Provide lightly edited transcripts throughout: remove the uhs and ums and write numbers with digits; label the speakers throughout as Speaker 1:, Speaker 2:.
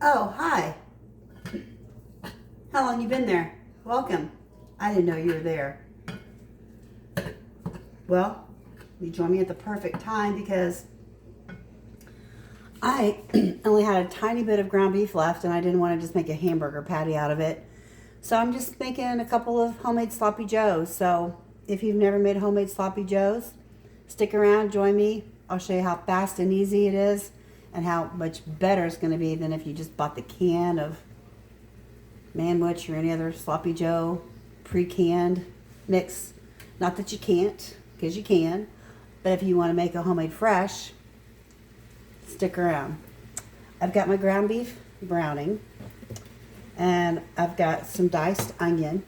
Speaker 1: Oh, hi. How long you been there? Welcome. I didn't know you were there. Well, you joined me at the perfect time because I only had a tiny bit of ground beef left and I didn't want to just make a hamburger patty out of it. So I'm just making a couple of homemade sloppy joes. So if you've never made homemade sloppy joes, stick around, join me. I'll show you how fast and easy it is and how much better it's going to be than if you just bought the can of Manwich or any other sloppy joe pre-canned mix. Not that you can't, because you can, but if you want to make a homemade fresh, stick around. I've got my ground beef browning, and I've got some diced onion,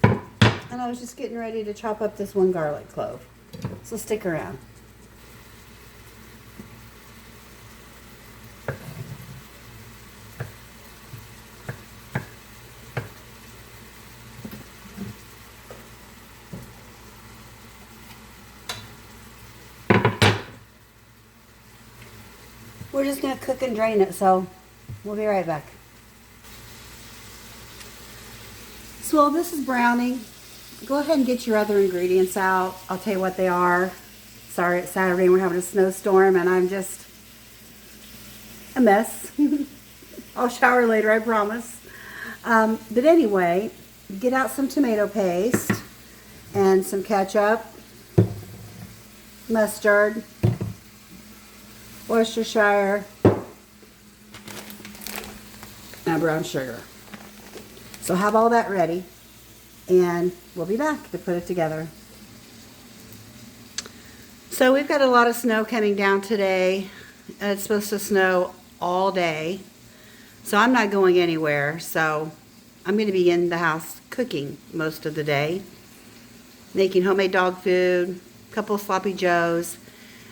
Speaker 1: and I was just getting ready to chop up this one garlic clove, so stick around. We're just going to cook and drain it, so we'll be right back. So while this is browning, go ahead and get your other ingredients out. I'll tell you what they are. Sorry, it's Saturday and we're having a snowstorm and I'm just a mess. I'll shower later, I promise. But anyway, get out some tomato paste and some ketchup, mustard, Worcestershire, and brown sugar. So have all that ready and we'll be back to put it together. So we've got a lot of snow coming down today. It's supposed to snow all day. So I'm not going anywhere. So I'm going to be in the house cooking most of the day. Making homemade dog food, a couple of sloppy joes.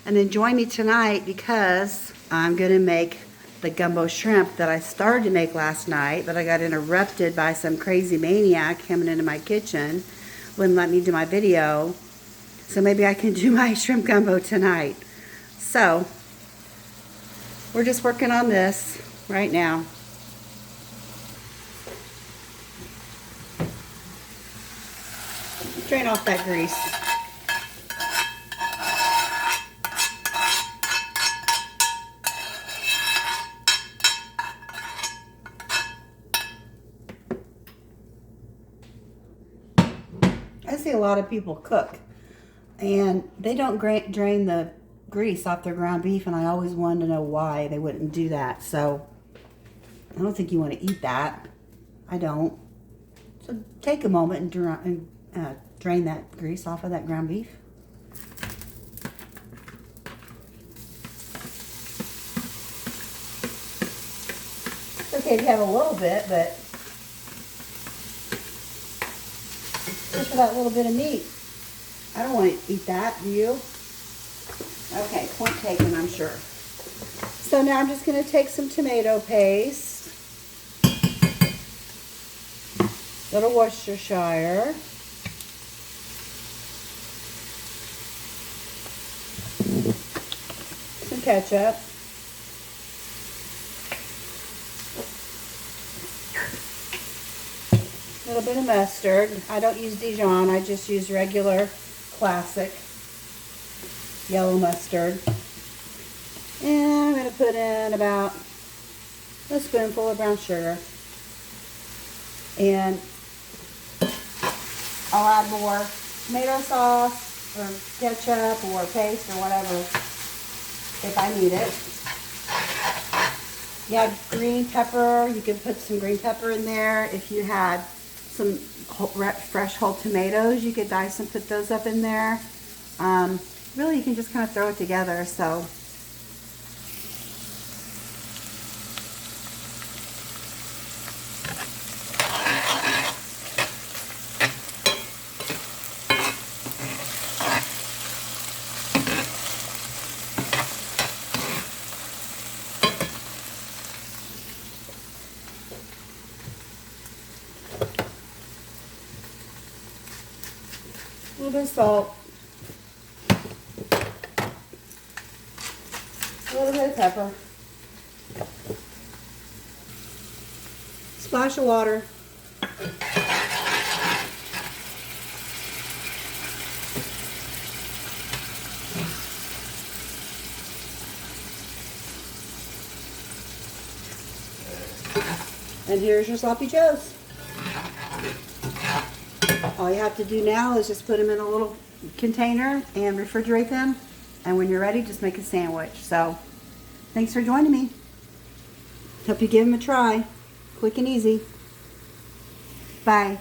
Speaker 1: And then join me tonight because I'm going to make the gumbo shrimp that I started to make last night, but I got interrupted by some crazy maniac coming into my kitchen. Wouldn't let me do my video. So maybe I can do my shrimp gumbo tonight. So we're just working on this right now. Drain off that grease. I see a lot of people cook and they don't drain the grease off their ground beef, and I always wanted to know why they wouldn't do that. So I don't think you want to eat that. I don't. So take a moment and drain that grease off of that ground beef. It's okay to have a little bit, but just for that little bit of meat. I don't want to eat that, do you? Okay, point taken, I'm sure. So now I'm just going to take some tomato paste, a little Worcestershire, some ketchup, a little bit of mustard. I don't use Dijon, I just use regular classic yellow mustard. And I'm going to put in about a spoonful of brown sugar. And I'll add more tomato sauce or ketchup or paste or whatever if I need it. You have green pepper, you can put some green pepper in there. If you had some fresh whole tomatoes, you could dice and put those up in there. Really, you can just kind of throw it together. So a little bit of salt. A little bit of pepper. Splash of water. And here's your sloppy joes. All you have to do now is just put them in a little container and refrigerate them. And when you're ready, just make a sandwich. So, thanks for joining me. Hope you give them a try. Quick and easy. Bye.